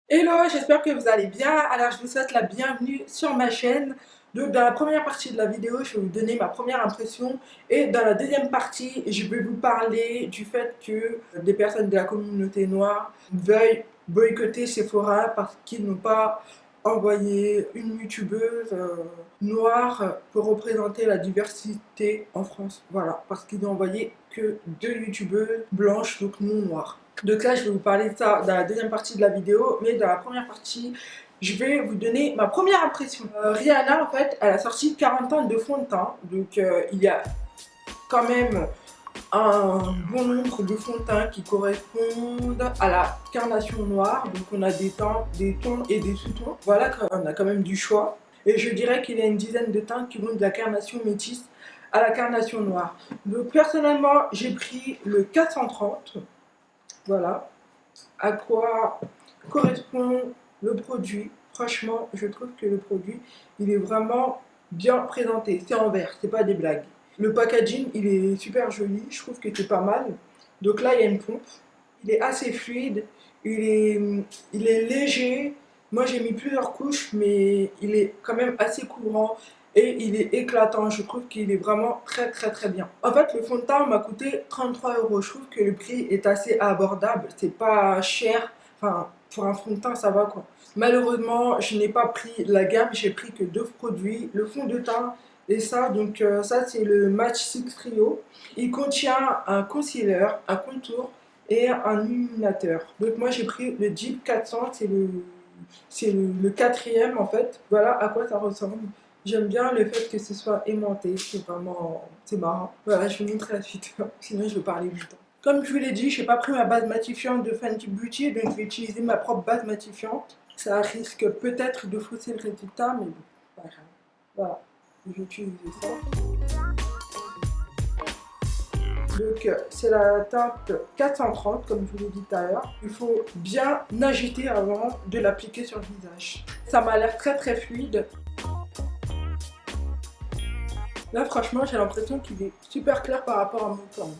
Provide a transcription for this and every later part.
Hello, j'espère que vous allez bien. Alors, je vous souhaite la bienvenue sur ma chaîne. Donc, dans la première partie de la vidéo, je vais vous donner ma première impression. Et dans la deuxième partie, je vais vous parler du fait que des personnes de la communauté noire veuillent boycotter Sephora parce qu'ils n'ont pas envoyé une youtubeuse noire pour représenter la diversité en France. Voilà, parce qu'ils n'ont envoyé que deux youtubeuses blanches, donc non noires. Donc là, je vais vous parler de ça dans la deuxième partie de la vidéo, mais dans la première partie, je vais vous donner ma première impression. Rihanna, en fait, elle a sorti 40 ans de fond de teint, donc il y a quand même un bon nombre de fonds de teint qui correspondent à la carnation noire. Donc on a des tons et des sous-tons. Voilà, on a quand même du choix. Et je dirais qu'il y a une dizaine de teintes qui vont de la carnation métisse à la carnation noire. Donc personnellement, j'ai pris le 430. Voilà à quoi correspond le produit. Franchement, je trouve que le produit, il est vraiment bien présenté. C'est en vert, c'est pas des blagues. Le packaging, il est super joli, je trouve que c'est pas mal. Donc là, il y a une pompe. Il est assez fluide, il est léger. Moi, j'ai mis plusieurs couches, mais il est quand même assez couvrant. Et il est éclatant, je trouve qu'il est vraiment très très très bien. En fait, le fond de teint m'a coûté 33 €. Je trouve que le prix est assez abordable, c'est pas cher. Enfin, pour un fond de teint, ça va quoi. Malheureusement, je n'ai pas pris la gamme, j'ai pris que deux produits, le fond de teint et ça. Donc ça, c'est le Match 6 Trio. Il contient un concealer, un contour et un illuminateur. Donc moi, j'ai pris le Jeep 400, c'est le quatrième en fait. Voilà à quoi ça ressemble. J'aime bien le fait que ce soit aimanté, c'est marrant. Voilà, je vais vous montrer la suite, sinon je vais parler longtemps. Comme je vous l'ai dit, je n'ai pas pris ma base matifiante de Fenty Beauty, donc je vais utiliser ma propre base matifiante. Ça risque peut-être de fausser le résultat, mais bon, pas grave. Voilà, je vais utiliser ça. Donc c'est la teinte 430 comme je vous l'ai dit tout à l'heure. Il faut bien agiter avant de l'appliquer sur le visage. Ça m'a l'air très très fluide. Là franchement j'ai l'impression qu'il est super clair par rapport à mon teint.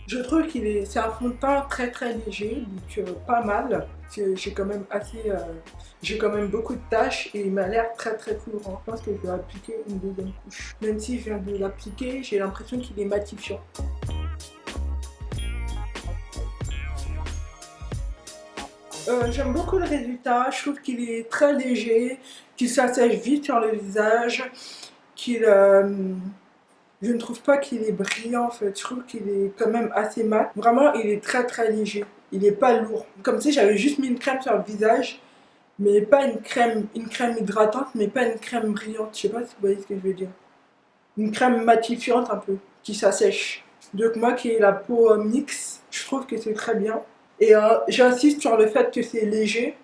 Je trouve c'est un fond de teint très très léger, donc pas mal. J'ai quand même j'ai quand même beaucoup de taches et il m'a l'air très très couvrant. Je pense que je vais appliquer une deuxième couche. Même si je viens de l'appliquer, j'ai l'impression qu'il est matifiant. J'aime beaucoup le résultat, je trouve qu'il est très léger, qu'il s'assèche vite sur le visage, qu'il je ne trouve pas qu'il est brillant en fait, je trouve qu'il est quand même assez mat. Vraiment, il est très très léger, il n'est pas lourd. Comme si j'avais juste mis une crème sur le visage, mais pas une crème hydratante, mais pas une crème brillante. Je sais pas si vous voyez ce que je veux dire. Une crème matifiante un peu, qui s'assèche. Donc moi qui ai la peau mixte, je trouve que c'est très bien. Et j'insiste sur le fait que c'est léger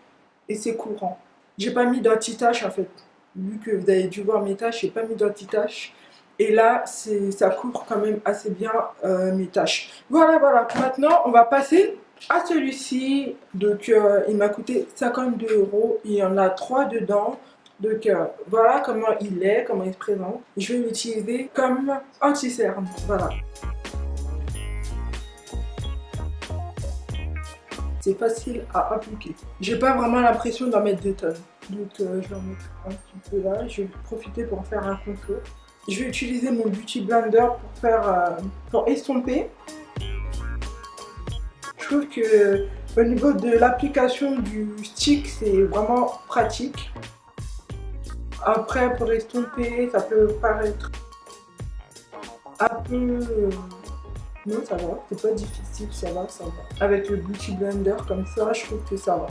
et c'est courant. J'ai pas mis d'anti-tache en fait. Vu que vous avez dû voir mes taches, j'ai pas mis d'anti-tache. Et là, ça couvre quand même assez bien mes taches. Voilà, voilà. Maintenant, on va passer à celui-ci. Donc, il m'a coûté 52 €. Il y en a 3 dedans. Donc, voilà comment comment il se présente. Je vais l'utiliser comme anti-cerne. Voilà. C'est facile à appliquer. J'ai pas vraiment l'impression d'en mettre des tonnes. Donc, je vais en mettre un petit peu là. Je vais profiter pour en faire un contour. Je vais utiliser mon Beauty Blender pour estomper. Je trouve que au niveau de l'application du stick, c'est vraiment pratique. Après, pour estomper, ça peut paraître un peu... Non, ça va, c'est pas difficile, ça va, ça va. Avec le Beauty Blender comme ça, je trouve que ça va.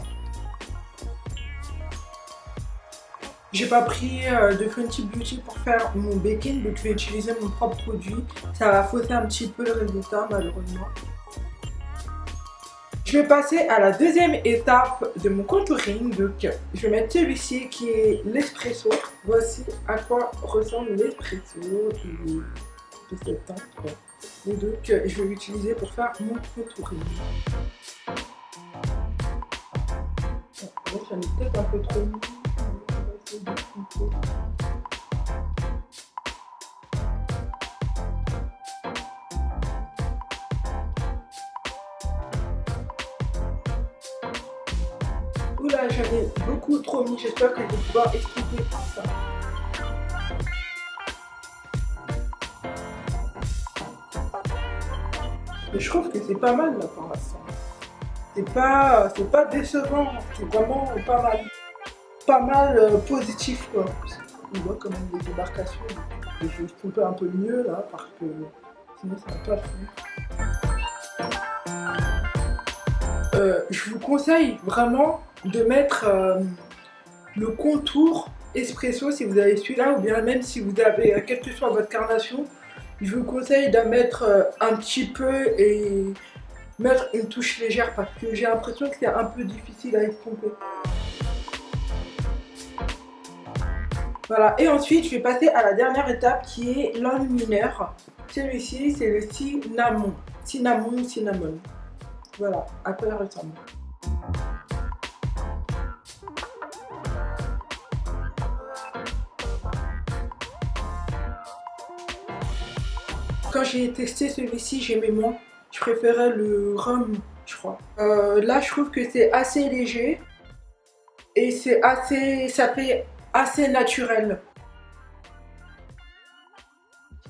J'ai pas pris de Fenty Beauty pour faire mon baking, donc je vais utiliser mon propre produit. Ça va fausser un petit peu le résultat malheureusement. Je vais passer à la deuxième étape de mon contouring. Donc je vais mettre celui-ci qui est l'espresso. Voici à quoi ressemble l'espresso de cette teinte. Et donc je vais l'utiliser pour faire mon contouring. Bon, j'en ai peut-être un peu trop mis. Oula, j'en ai beaucoup trop mis, j'espère que je vais pouvoir expliquer tout ça. Et je trouve que c'est pas mal là pour l'instant. C'est pas décevant, c'est vraiment pas mal. Pas mal positif quoi. On voit quand même des démarcations. Et je vais couper un peu mieux là parce que sinon ça va pas le faire. Je vous conseille vraiment de mettre le contour espresso si vous avez celui-là ou bien même si vous avez quelle que soit votre carnation. Je vous conseille d'en mettre un petit peu et mettre une touche légère parce que j'ai l'impression que c'est un peu difficile à estomper. Voilà, et ensuite je vais passer à la dernière étape qui est l'enlumineur. Celui-ci c'est le cinnamon. Cinnamon. Voilà, à quoi il ressemble. Quand j'ai testé celui-ci, j'aimais moins. Je préférais le rhum, je crois. Là, je trouve que c'est assez léger et ça fait assez naturel.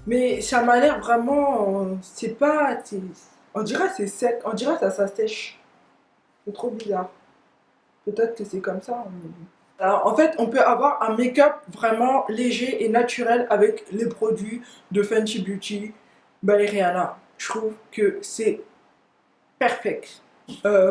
Mais ça m'a l'air vraiment, c'est pas, on dirait c'est sec, on dirait ça s'assèche. C'est trop bizarre. Peut-être que c'est comme ça. Alors, en fait, on peut avoir un make-up vraiment léger et naturel avec les produits de Fenty Beauty by Rihanna. Je trouve que c'est parfait.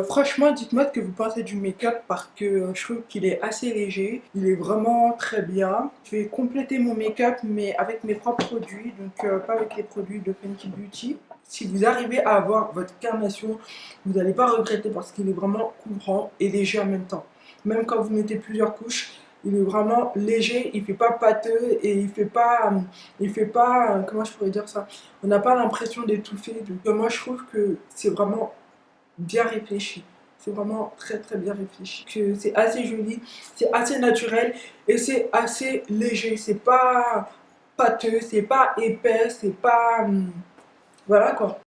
Franchement, dites-moi ce que vous pensez du make-up parce que je trouve qu'il est assez léger. Il est vraiment très bien. Je vais compléter mon make-up mais avec mes propres produits, donc pas avec les produits de Fenty Beauty. Si vous arrivez à avoir votre carnation, vous n'allez pas regretter parce qu'il est vraiment couvrant et léger en même temps. Même quand vous mettez plusieurs couches, il est vraiment léger, il fait pas pâteux et il fait pas, comment je pourrais dire ça? On n'a pas l'impression d'étouffer. Donc moi je trouve que c'est vraiment bien réfléchi. C'est vraiment très très bien réfléchi. Que c'est assez joli, c'est assez naturel et c'est assez léger. C'est pas pâteux, c'est pas épais, c'est pas... voilà quoi.